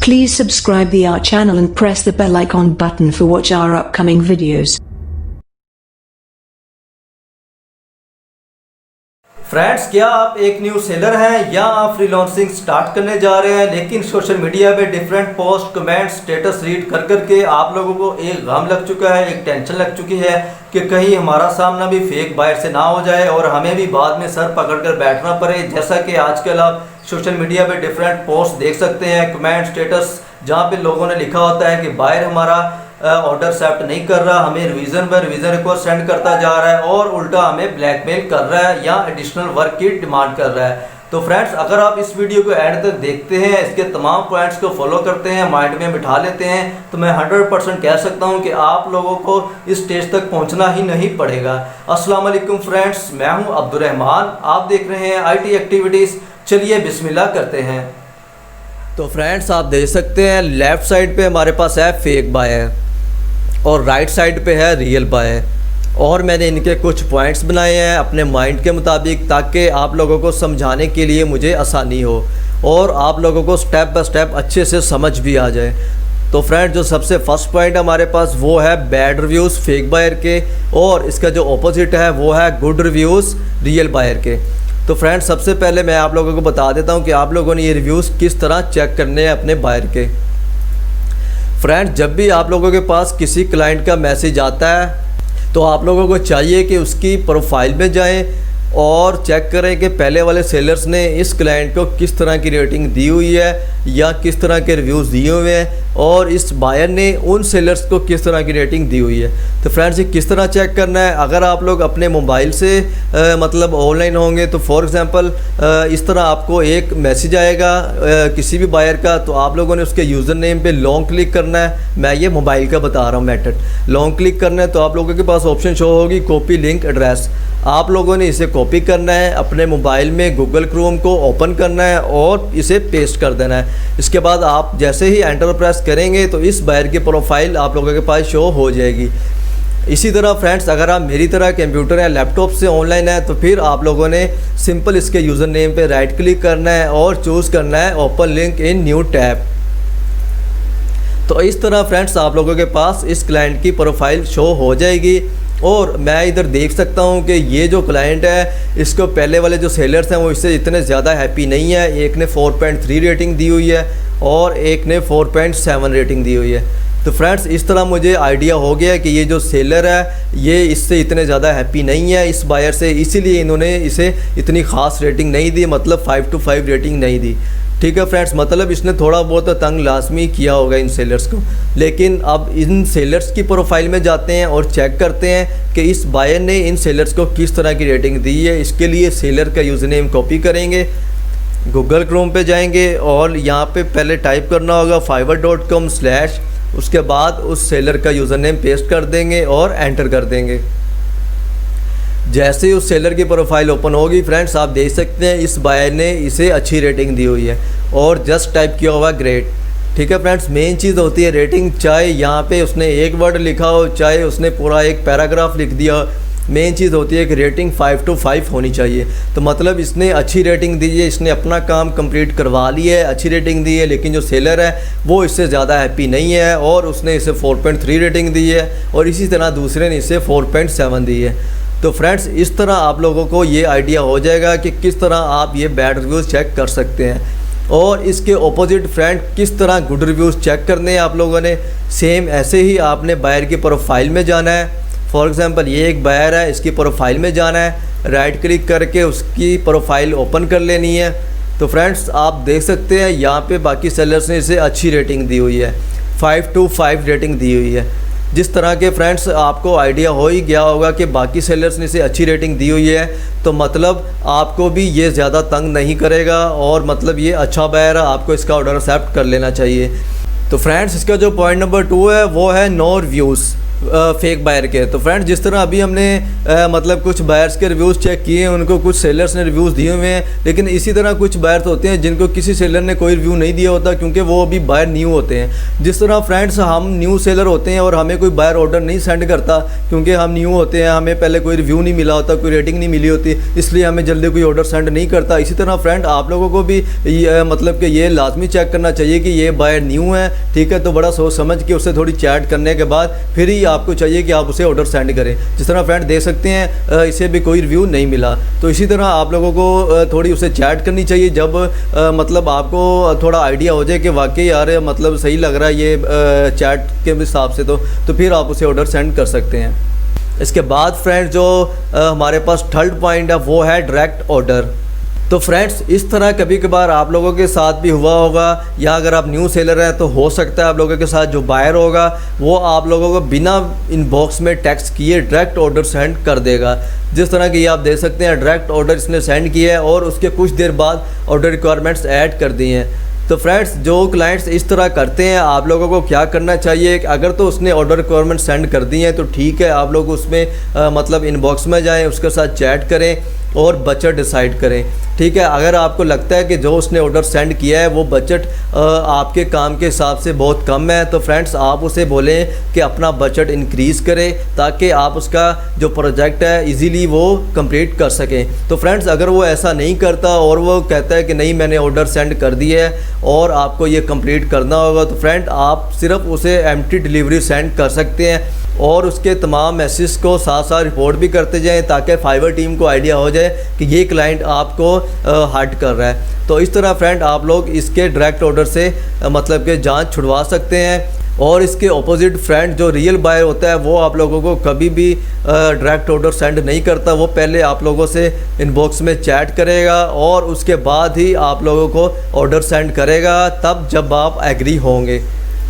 Please subscribe our channel and press the bell icon button for watch our upcoming videos. Friends, क्या आप एक new seller हैं या आप फ्रीलांसिंग स्टार्ट करने जा रहे हैं, लेकिन सोशल मीडिया पे different post comment status read कर करके आप लोगों को एक गम लग चुका है, एक टेंशन लग चुकी है कि कहीं हमारा सामना भी फेक बायर से ना हो जाए और हमें भी बाद में सर पकड़ कर बैठना पड़े। जैसा कि आजकल आप सोशल मीडिया पे डिफरेंट पोस्ट देख सकते हैं, कमेंट स्टेटस, जहाँ पे लोगों ने लिखा होता है कि बायर हमारा ऑर्डर एक्सेप्ट नहीं कर रहा, हमें रिवीजन पर रिवीजन रिक्वेस्ट सेंड करता जा रहा है और उल्टा हमें ब्लैकमेल कर रहा है या एडिशनल वर्क की डिमांड कर रहा है। तो फ्रेंड्स, अगर आप इस वीडियो को एंड तक देखते हैं, इसके तमाम पॉइंट्स को फॉलो करते हैं, माइंड में बिठा लेते हैं, तो मैं 100% कह सकता हूं कि आप लोगों को इस स्टेज तक पहुंचना ही नहीं पड़ेगा। अस्सलाम वालेकुम फ्रेंड्स, मैं हूं अब्दुर्रहमान, आप देख रहे हैं IT एक्टिविटीज़। चलिए बिस्मिल्लाह करते हैं। तो फ्रेंड्स, आप देख सकते हैं लेफ़्ट साइड पे हमारे पास है फेक बायर और राइट साइड पे है रियल बायर, और मैंने इनके कुछ पॉइंट्स बनाए हैं अपने माइंड के मुताबिक, ताकि आप लोगों को समझाने के लिए मुझे आसानी हो और आप लोगों को स्टेप बाय स्टेप अच्छे से समझ भी आ जाए। तो फ्रेंड, जो सबसे फर्स्ट पॉइंट हमारे पास वो है बैड रिव्यूज़ फेक बायर के, और इसका जो ऑपोजिट है वो है गुड रिव्यूज़ रियल बायर के। तो फ्रेंड, सबसे पहले मैं आप लोगों को बता देता हूँ कि आप लोगों ने ये रिव्यूज़ किस तरह चेक करने हैं अपने बायर के। फ्रेंड, जब भी आप लोगों के पास किसी क्लाइंट का मैसेज आता है तो आप लोगों को चाहिए कि उसकी प्रोफाइल में जाएं और चेक करें कि पहले वाले सेलर्स ने इस क्लाइंट को किस तरह की रेटिंग दी हुई है या किस तरह के रिव्यूज़ दिए हुए हैं, और इस बायर ने उन सेलर्स को किस तरह की रेटिंग दी हुई है। तो फ्रेंड्स, ये किस तरह चेक करना है, अगर आप लोग अपने मोबाइल से मतलब ऑनलाइन होंगे तो फॉर एग्ज़ाम्पल इस तरह आपको एक मैसेज आएगा किसी भी बायर का, तो आप लोगों ने उसके यूज़र नेम पे लॉन्ग क्लिक करना है। मैं ये मोबाइल का बता रहा हूँ मेथड। लॉन्ग क्लिक करना है तो आप लोगों के पास ऑप्शन शो होगी कॉपी लिंक एड्रेस। आप लोगों ने इसे कॉपी करना है, अपने मोबाइल में गूगल क्रोम को ओपन करना है और इसे पेस्ट कर देना है। इसके बाद आप जैसे ही एंटर प्रेस करेंगे तो इस बायर की प्रोफाइल आप लोगों के पास शो हो जाएगी। इसी तरह फ्रेंड्स, अगर आप मेरी तरह कंप्यूटर या लैपटॉप से ऑनलाइन है तो फिर आप लोगों ने सिंपल इसके यूज़र नेम पे राइट क्लिक करना है और चूज़ करना है open link in new tab. तो इस तरह फ्रेंड्स आप लोगों के पास इस क्लाइंट की प्रोफाइल शो हो जाएगी। और मैं इधर देख सकता हूँ कि ये जो क्लाइंट है, इसको पहले वाले जो सेलर्स हैं वो इससे इतने ज़्यादा हैप्पी नहीं है। एक ने 4.3 रेटिंग दी हुई है और एक ने 4.7 रेटिंग दी हुई है। तो फ्रेंड्स, इस तरह मुझे आइडिया हो गया कि ये जो सेलर है ये इससे इतने ज़्यादा हैप्पी नहीं है इस बायर से, इसीलिए इन्होंने इसे इतनी ख़ास रेटिंग नहीं दी, मतलब 5 to 5 रेटिंग नहीं दी। ठीक है फ्रेंड्स, मतलब इसने थोड़ा बहुत तंग लाजमी किया होगा इन सेलर्स को। लेकिन अब इन सेलर्स की प्रोफाइल में जाते हैं और चेक करते हैं कि इस बायर ने इन सेलर्स को किस तरह की रेटिंग दी है। इसके लिए सेलर का यूज़र नेम कॉपी करेंगे, गूगल क्रोम पे जाएंगे और यहाँ पे पहले टाइप करना होगा fiverr.com/, उसके बाद उस सेलर का यूज़र नेम पेस्ट कर देंगे और एंटर कर देंगे। जैसे ही उस सेलर की प्रोफाइल ओपन होगी फ्रेंड्स, आप देख सकते हैं इस बायर ने इसे अच्छी रेटिंग दी हुई है और जस्ट टाइप किया हुआ ग्रेट। ठीक है फ्रेंड्स, मेन चीज़ होती है रेटिंग, चाहे यहाँ पे उसने एक वर्ड लिखा हो चाहे उसने पूरा एक पैराग्राफ लिख दिया, मेन चीज़ होती है कि रेटिंग 5 to 5 होनी चाहिए। तो मतलब इसने अच्छी रेटिंग दी है, इसने अपना काम कंप्लीट करवा लिया है, अच्छी रेटिंग दी है, लेकिन जो सेलर है वो इससे ज़्यादा हैप्पी नहीं है और उसने इसे 4.3 रेटिंग दी है और इसी तरह दूसरे ने इसे 4.7 दी है। तो फ्रेंड्स, इस तरह आप लोगों को ये आइडिया हो जाएगा कि किस तरह आप ये बैड रिव्यूज़ चेक कर सकते हैं। और इसके ऑपोजिट फ्रेंड, किस तरह गुड रिव्यूज़ चेक करने हैं आप लोगों ने, सेम ऐसे ही आपने बायर की प्रोफाइल में जाना है। फॉर एग्ज़ाम्पल ये एक बायर है, इसकी प्रोफाइल में जाना है, राइट क्लिक करके उसकी प्रोफाइल ओपन कर लेनी है। तो फ्रेंड्स, आप देख सकते हैं यहाँ पे बाकी सेलर्स ने इसे अच्छी रेटिंग दी हुई है, 5 to 5 रेटिंग दी हुई है। जिस तरह के फ्रेंड्स आपको आइडिया हो ही गया होगा कि बाकी सेलर्स ने इसे अच्छी रेटिंग दी हुई है, तो मतलब आपको भी ये ज़्यादा तंग नहीं करेगा और मतलब ये अच्छा बायर है, आपको इसका ऑर्डर एक्सेप्ट कर लेना चाहिए। तो फ्रेंड्स, इसका जो पॉइंट नंबर 2 है वो है नो रिव्यूज़। फेक बायर के। तो फ्रेंड्स जिस तरह अभी हमने मतलब कुछ बायर्स के रिव्यूज़ चेक किए हैं, उनको कुछ सेलर्स ने रिव्यूज़ दिए हुए हैं, लेकिन इसी तरह कुछ बायर्स होते हैं जिनको किसी सेलर ने कोई रिव्यू नहीं दिया होता, क्योंकि वो अभी बायर न्यू होते हैं। जिस तरह फ्रेंड्स हम न्यू सेलर होते हैं और हमें कोई बायर ऑर्डर नहीं सेंड करता, क्योंकि हम न्यू होते हैं, हमें पहले कोई रिव्यू नहीं मिला होता, कोई रेटिंग नहीं मिली होती, इसलिए हमें जल्दी कोई ऑर्डर सेंड नहीं करता। इसी तरह फ्रेंड आप लोगों को भी मतलब कि ये लाजमी चेक करना चाहिए कि ये बायर न्यू है, ठीक है, तो बड़ा सोच समझ के उससे थोड़ी चैट करने के बाद फिर ही आपको चाहिए कि आप उसे ऑर्डर सेंड करें। जिस तरह फ्रेंड देख सकते हैं इसे भी कोई रिव्यू नहीं मिला, तो इसी तरह आप लोगों को थोड़ी उसे चैट करनी चाहिए जब मतलब आपको थोड़ा आइडिया हो जाए कि वाकई यार मतलब सही लग रहा है ये चैट के हिसाब से, तो फिर आप उसे ऑर्डर सेंड कर सकते हैं। इसके बाद फ्रेंड जो हमारे पास थर्ड पॉइंट है वो है डायरेक्ट ऑर्डर। तो फ्रेंड्स इस तरह कभी कभार आप लोगों के साथ भी हुआ होगा, या अगर आप न्यू सेलर हैं तो हो सकता है आप लोगों के साथ जो बायर होगा वो आप लोगों को बिना इनबॉक्स में टेक्स्ट किए डायरेक्ट ऑर्डर सेंड कर देगा। जिस तरह की ये आप देख सकते हैं डायरेक्ट ऑर्डर इसने सेंड किया है और उसके कुछ देर बाद ऑर्डर रिक्वायरमेंट्स ऐड कर दी हैं। तो फ्रेंड्स जो क्लाइंट्स इस तरह करते हैं आप लोगों को क्या करना चाहिए, अगर तो उसने ऑर्डर रिक्वायरमेंट सेंड कर दी है तो ठीक है, आप लोग उसमें मतलब इनबॉक्स में जाएं, उसके साथ चैट करें और बजट डिसाइड करें, ठीक है। अगर आपको लगता है कि जो उसने ऑर्डर सेंड किया है वो बजट आपके काम के हिसाब से बहुत कम है, तो फ्रेंड्स आप उसे बोलें कि अपना बजट इंक्रीज़ करें ताकि आप उसका जो प्रोजेक्ट है इजीली वो कंप्लीट कर सकें। तो फ्रेंड्स अगर वो ऐसा नहीं करता और वो कहता है कि नहीं मैंने ऑर्डर सेंड कर दिया है और आपको ये कंप्लीट करना होगा, तो फ्रेंड आप सिर्फ उसे एम्प्टी डिलीवरी सेंड कर सकते हैं और उसके तमाम मैसेज को साथ साथ रिपोर्ट भी करते जाएं ताकि फाइवर टीम को आइडिया हो जाए कि ये क्लाइंट आपको हर्ट कर रहा है। तो इस तरह फ्रेंड आप लोग इसके डायरेक्ट ऑर्डर से मतलब कि जान छुड़वा सकते हैं। और इसके ऑपोजिट फ्रेंड जो रियल बायर होता है वो आप लोगों को कभी भी डायरेक्ट ऑर्डर सेंड नहीं करता, वो पहले आप लोगों से इनबॉक्स में चैट करेगा और उसके बाद ही आप लोगों को ऑर्डर सेंड करेगा, तब जब आप एग्री होंगे।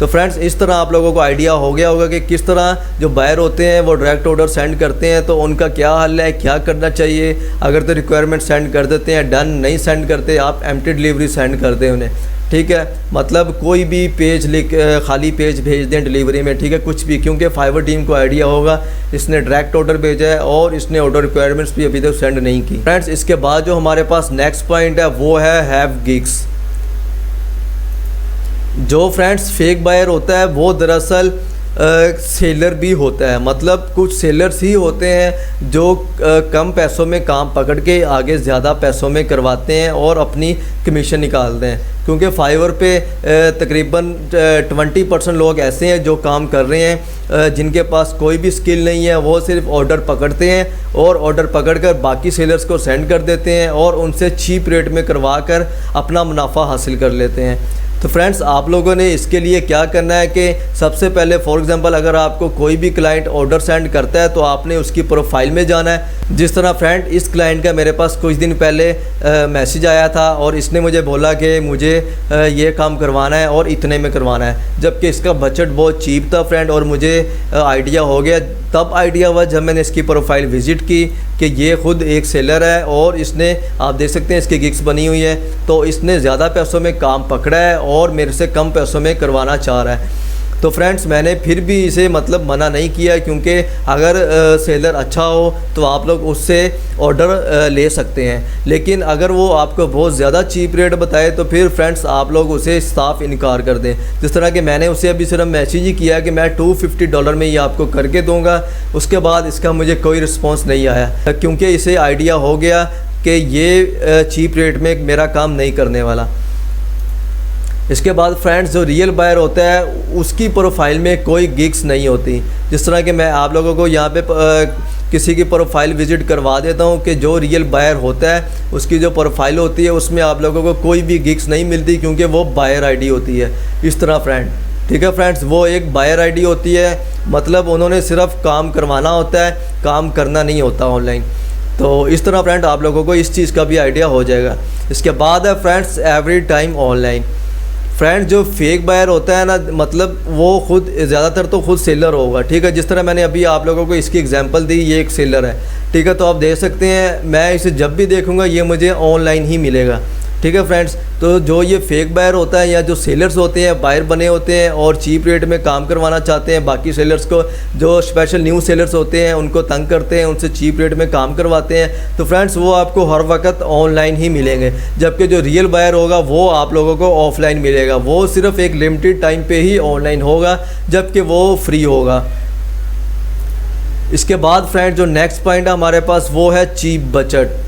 तो फ्रेंड्स इस तरह आप लोगों को आइडिया हो गया होगा कि किस तरह जो बायर होते हैं वो डायरेक्ट ऑर्डर सेंड करते हैं तो उनका क्या हल है, क्या करना चाहिए। अगर तो रिक्वायरमेंट सेंड कर देते हैं, डन, नहीं सेंड करते आप एम्प्टी डिलीवरी सेंड कर दें उन्हें, ठीक है। मतलब कोई भी पेज लिख खाली पेज भेज दें डिलीवरी में, ठीक है, कुछ भी, क्योंकि फाइवर टीम को आइडिया होगा इसने डायरेक्ट ऑर्डर भेजा है और इसने ऑर्डर रिक्वायरमेंट्स भी अभी तक सेंड नहीं की। फ्रेंड्स इसके बाद जो हमारे पास नेक्स्ट पॉइंट है वो है हैव गिग्स। जो फ्रेंड्स फेक बायर होता है वो दरअसल सेलर भी होता है, मतलब कुछ सेलर्स ही होते हैं जो कम पैसों में काम पकड़ के आगे ज़्यादा पैसों में करवाते हैं और अपनी कमीशन निकालते हैं। क्योंकि फाइवर पे तकरीबन 20% लोग ऐसे हैं जो काम कर रहे हैं जिनके पास कोई भी स्किल नहीं है, वो सिर्फ ऑर्डर पकड़ते हैं और ऑर्डर पकड़कर बाकी सेलर्स को सेंड कर देते हैं और उनसे चीप रेट में करवा कर अपना मुनाफा हासिल कर लेते हैं। तो फ्रेंड्स आप लोगों ने इसके लिए क्या करना है कि सबसे पहले फॉर एग्जांपल अगर आपको कोई भी क्लाइंट ऑर्डर सेंड करता है तो आपने उसकी प्रोफाइल में जाना है। जिस तरह फ्रेंड इस क्लाइंट का मेरे पास कुछ दिन पहले मैसेज आया था और इसने मुझे बोला कि मुझे ये काम करवाना है और इतने में करवाना है, जबकि इसका बजट बहुत चीप था फ्रेंड। और मुझे आइडिया हो गया, तब आइडिया हुआ जब मैंने इसकी प्रोफाइल विज़िट की कि ये ख़ुद एक सेलर है और इसने, आप देख सकते हैं इसकी गिग्स बनी हुई है, तो इसने ज़्यादा पैसों में काम पकड़ा है और मेरे से कम पैसों में करवाना चाह रहा है। तो फ्रेंड्स मैंने फिर भी इसे मतलब मना नहीं किया, क्योंकि अगर सेलर अच्छा हो तो आप लोग उससे ऑर्डर ले सकते हैं, लेकिन अगर वो आपको बहुत ज़्यादा चीप रेट बताए तो फिर फ्रेंड्स आप लोग उसे साफ इनकार कर दें। जिस तरह कि मैंने उसे अभी सिर्फ मैसेज ही किया कि मैं $250 में ये आपको करके दूंगा, उसके बाद इसका मुझे कोई रिस्पॉन्स नहीं आया, क्योंकि इसे आइडिया हो गया कि ये चीप रेट में मेरा काम नहीं करने वाला। इसके बाद फ्रेंड्स जो रियल बायर होता है उसकी प्रोफाइल में कोई गिग्स नहीं होती। जिस तरह कि मैं आप लोगों को यहाँ पे किसी की प्रोफाइल विज़िट करवा देता हूँ कि जो रियल बायर होता है उसकी जो प्रोफाइल होती है उसमें आप लोगों को कोई भी गिग्स नहीं मिलती, क्योंकि वो बायर आईडी होती है। इस तरह फ्रेंड, ठीक है फ्रेंड्स, वो एक बायर आईडी होती है, मतलब उन्होंने सिर्फ काम करवाना होता है, काम करना नहीं होता ऑनलाइन। तो इस तरह फ्रेंड आप लोगों को इस चीज़ का भी आइडिया हो जाएगा। इसके बाद है friends every time online. Friend जो फेक बायर होता है ना, मतलब वो खुद ज़्यादातर तो खुद सेलर होगा, ठीक है। जिस तरह मैंने अभी आप लोगों को इसकी एग्जांपल दी, ये एक सेलर है, ठीक है। तो आप देख सकते हैं मैं इसे जब भी देखूंगा ये मुझे ऑनलाइन ही मिलेगा, ठीक है फ्रेंड्स। तो जो ये फेक बायर होता है या जो सेलर्स होते हैं बायर बने होते हैं और चीप रेट में काम करवाना चाहते हैं बाकी सेलर्स को, जो स्पेशल न्यू सेलर्स होते हैं उनको तंग करते हैं, उनसे चीप रेट में काम करवाते हैं, तो फ्रेंड्स वो आपको हर वक्त ऑनलाइन ही मिलेंगे। जबकि जो रियल बायर होगा वो आप लोगों को ऑफलाइन मिलेगा, वो सिर्फ एक लिमिटेड टाइम पे ही ऑनलाइन होगा जबकि वो फ्री होगा। इसके बाद फ्रेंड्स जो नेक्स्ट पॉइंट है हमारे पास वो है चीप बजट।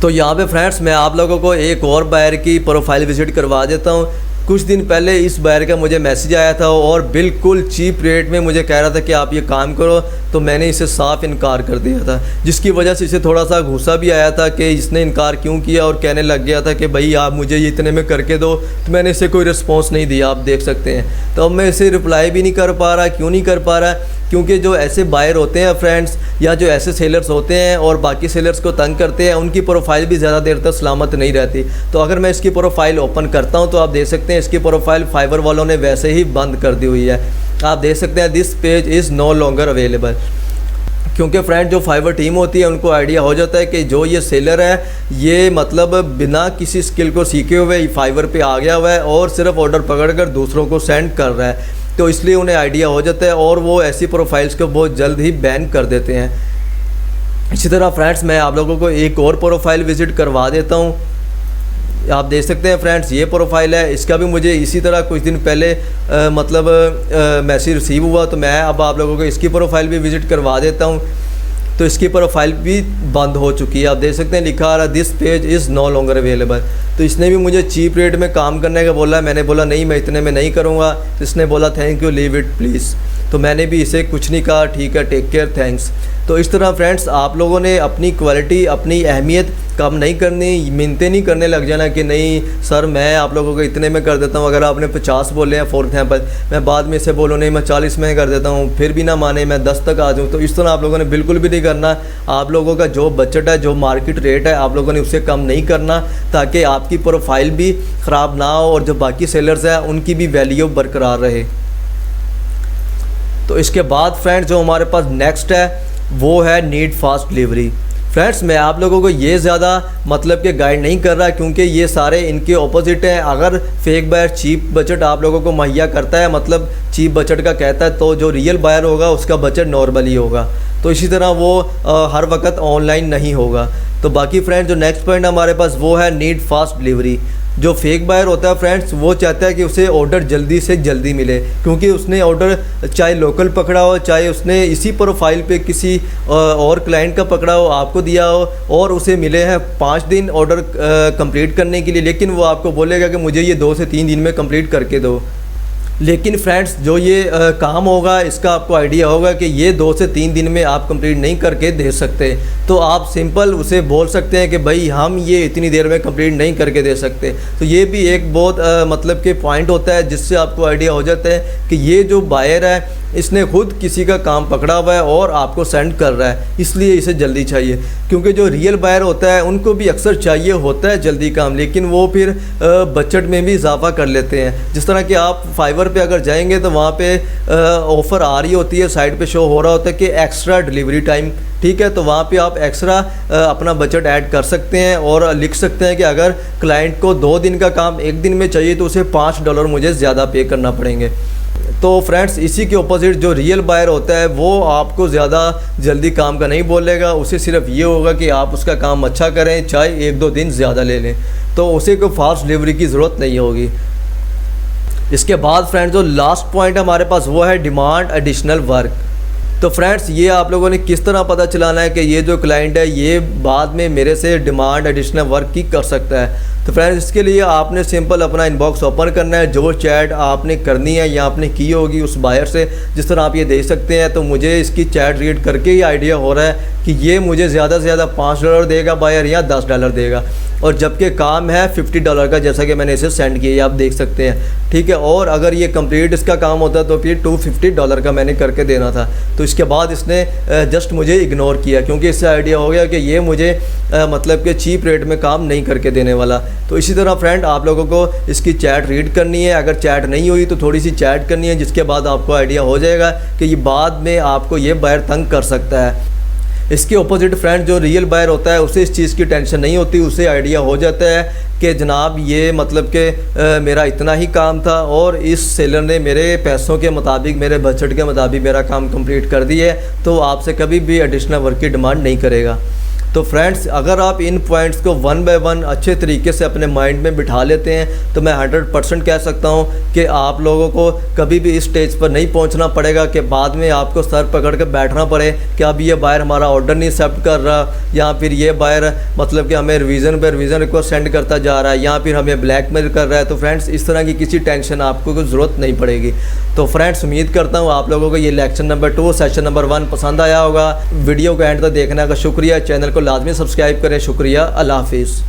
तो यहाँ पे फ्रेंड्स मैं आप लोगों को एक और बायर की प्रोफाइल विजिट करवा देता हूँ। कुछ दिन पहले इस बायर का मुझे मैसेज आया था और बिल्कुल चीप रेट में मुझे कह रहा था कि आप ये काम करो, तो मैंने इसे साफ इनकार कर दिया था, जिसकी वजह से इसे थोड़ा सा गुस्सा भी आया था कि इसने इनकार क्यों किया और कहने लग गया था कि भाई आप मुझे ये इतने में करके दो। तो मैंने इसे कोई रिस्पॉन्स नहीं दिया, आप देख सकते हैं। तो अब मैं इसे रिप्लाई भी नहीं कर पा रहा। क्यों नहीं कर पा रहा? क्योंकि जो ऐसे बायर होते हैं फ्रेंड्स या जो ऐसे सेलर्स होते हैं और बाकी सेलर्स को तंग करते हैं, उनकी प्रोफाइल भी ज़्यादा देर तक सलामत नहीं रहती। तो अगर मैं इसकी प्रोफाइल ओपन करता हूं तो आप देख सकते हैं इसकी प्रोफाइल फाइवर वालों ने वैसे ही बंद कर दी हुई है। आप देख सकते हैं this page is no longer available. क्योंकि फ्रेंड जो फाइवर टीम होती है उनको आइडिया हो जाता है कि जो ये सेलर है ये मतलब बिना किसी स्किल को सीखे हुए फाइवर पे आ गया हुआ है और सिर्फ ऑर्डर पकड़कर दूसरों को सेंड कर रहा है, तो इसलिए उन्हें आइडिया हो जाता है और वो ऐसी प्रोफाइल्स को बहुत जल्द ही बैन कर देते हैं। इसी तरह फ्रेंड्स मैं आप लोगों को एक और प्रोफाइल विज़िट करवा देता हूँ। आप देख सकते हैं फ्रेंड्स ये प्रोफाइल है, इसका भी मुझे इसी तरह कुछ दिन पहले मैसेज रिसीव हुआ, तो मैं अब आप लोगों को इसकी प्रोफाइल भी विज़िट करवा देता हूँ। तो इसकी प्रोफाइल भी बंद हो चुकी है। आप देख सकते हैं लिखा आ रहा है this page is no longer available. तो इसने भी मुझे चीप रेट में काम करने का बोला, मैंने बोला नहीं मैं इतने में नहीं करूँगा। तो इसने बोला thank you leave it please. तो मैंने भी इसे कुछ नहीं कहा, ठीक है टेक केयर थैंक्स। तो इस तरह फ्रेंड्स आप लोगों ने अपनी क्वालिटी अपनी अहमियत कम नहीं करनी, मिन्नतें नहीं करने लग जाना कि नहीं सर मैं आप लोगों को इतने में कर देता हूँ। अगर आपने 50 बोले हैं फॉर एग्जाम्पल, मैं बाद में इसे बोलूँ नहीं मैं 40 में कर देता हूँ, फिर भी ना माने मैं 10 तक आ जाऊँ। तो इस तरह आप लोगों ने बिल्कुल भी नहीं करना। आप लोगों का जो बजट है जो मार्केट रेट है आप लोगों ने उससे कम नहीं करना, ताकि आपकी प्रोफाइल भी ख़राब ना हो और जो बाकी सेलर्स हैं उनकी भी वैल्यू बरकरार रहे। तो इसके बाद फ्रेंड्स जो हमारे पास नेक्स्ट है वो है नीड फास्ट डिलीवरी। फ्रेंड्स मैं आप लोगों को ये ज़्यादा मतलब कि गाइड नहीं कर रहा, क्योंकि ये सारे इनके ऑपोजिट हैं। अगर फेक बायर चीप बजट आप लोगों को मुहैया करता है, मतलब चीप बजट का कहता है, तो जो रियल बायर होगा उसका बजट नॉर्मल ही होगा। तो इसी तरह वो हर वक्त ऑनलाइन नहीं होगा। तो बाकी फ्रेंड्स जो नेक्स्ट पॉइंट हमारे पास वो है नीड फास्ट डिलीवरी। जो फेक बायर होता है फ्रेंड्स वो चाहता है कि उसे ऑर्डर जल्दी से जल्दी मिले, क्योंकि उसने ऑर्डर चाहे लोकल पकड़ा हो चाहे उसने इसी प्रोफाइल पे किसी और क्लाइंट का पकड़ा हो, आपको दिया हो और उसे मिले हैं 5 दिन ऑर्डर कंप्लीट करने के लिए, लेकिन वो आपको बोलेगा कि मुझे ये 2 से 3 दिन में कंप्लीट करके दो। लेकिन फ्रेंड्स जो ये काम होगा इसका आपको आइडिया होगा कि ये 2 से 3 दिन में आप कंप्लीट नहीं करके दे सकते। तो आप सिंपल उसे बोल सकते हैं कि भाई हम ये इतनी देर में कंप्लीट नहीं करके दे सकते। तो ये भी एक बहुत मतलब के पॉइंट होता है जिससे आपको आइडिया हो जाता है कि ये जो बायर है इसने खुद किसी का काम पकड़ा हुआ है और आपको सेंड कर रहा है, इसलिए इसे जल्दी चाहिए। क्योंकि जो रियल बायर होता है उनको भी अक्सर चाहिए होता है जल्दी काम, लेकिन वो फिर बजट में भी इजाफा कर लेते हैं। जिस तरह कि आप फाइवर पे अगर जाएंगे तो वहाँ पे ऑफ़र आ रही होती है, साइड पे शो हो रहा होता है कि एक्स्ट्रा डिलीवरी टाइम, ठीक है। तो वहाँ पे आप एक्स्ट्रा अपना बजट ऐड कर सकते हैं और लिख सकते हैं कि अगर क्लाइंट को 2 दिन का काम 1 दिन में चाहिए तो उसे $5 मुझे ज़्यादा पे करना पड़ेंगे। तो फ्रेंड्स इसी के ऑपोजिट जो रियल बायर होता है वो आपको ज़्यादा जल्दी काम का नहीं बोलेगा, उसे सिर्फ ये होगा कि आप उसका काम अच्छा करें चाहे 1-2 दिन ज़्यादा ले लें, तो उसे कोई फास्ट डिलीवरी की ज़रूरत नहीं होगी। इसके बाद फ्रेंड्स जो लास्ट पॉइंट हमारे पास वो है डिमांड एडिशनल वर्क। तो फ्रेंड्स ये आप लोगों ने किस तरह पता चलाना है कि ये जो क्लाइंट है ये बाद में मेरे से डिमांड एडिशनल वर्क की कर सकता है। तो फ्रेंड्स इसके लिए आपने सिंपल अपना इनबॉक्स ओपन करना है, जो चैट आपने करनी है या आपने की होगी उस बायर से, जिस तरह आप ये देख सकते हैं। तो मुझे इसकी चैट रीड करके ही आइडिया हो रहा है कि ये मुझे ज़्यादा से ज़्यादा $5 देगा बायर या $10 देगा, और जबकि काम है $50 का, जैसा कि मैंने इसे सेंड किया आप देख सकते हैं, ठीक है। और अगर ये कंप्लीट इसका काम होता तो फिर $250 का मैंने करके देना था। तो इसके बाद इसने जस्ट मुझे इग्नोर किया, क्योंकि इससे आइडिया हो गया कि ये मुझे मतलब कि चीप रेट में काम नहीं करके देने वाला। तो इसी तरह फ्रेंड आप लोगों को इसकी चैट रीड करनी है, अगर चैट नहीं हुई तो थोड़ी सी चैट करनी है, जिसके बाद आपको आइडिया हो जाएगा कि ये बाद में आपको ये बायर तंग कर सकता है। इसके ऑपोजिट फ्रेंड जो रियल बायर होता है उसे इस चीज़ की टेंशन नहीं होती, उसे आइडिया हो जाता है कि जनाब ये मतलब कि मेरा इतना ही काम था और इस सेलर ने मेरे पैसों के मुताबिक, मेरे बजट के मुताबिक मेरा काम कंप्लीट कर दिया है, तो आपसे कभी भी एडिशनल वर्क की डिमांड नहीं करेगा। तो फ्रेंड्स, अगर आप इन पॉइंट्स को वन बाय वन अच्छे तरीके से अपने माइंड में बिठा लेते हैं तो मैं 100% कह सकता हूं कि आप लोगों को कभी भी इस स्टेज पर नहीं पहुंचना पड़ेगा कि बाद में आपको सर पकड़ के बैठना पड़े कि अब ये बायर हमारा ऑर्डर नहीं एक्सेप्ट कर रहा, या फिर ये बायर मतलब कि हमें रिवीजन पे रिवीजन रिक्वेस्ट सेंड करता जा रहा है, या फिर हमें ब्लैकमेल कर रहा है। तो फ्रेंड्स, इस तरह की किसी टेंशन आपको कोई ज़रूरत नहीं पड़ेगी। तो फ्रेंड्स, उम्मीद करता हूँ आप लोगों को ये लेक्चर नंबर 2 सेशन नंबर 1 पसंद आया होगा। वीडियो को एंड तक देखने का शुक्रिया। चैनल को लाजमी सब्सक्राइब करें। शुक्रिया। अल्लाह हाफिज़।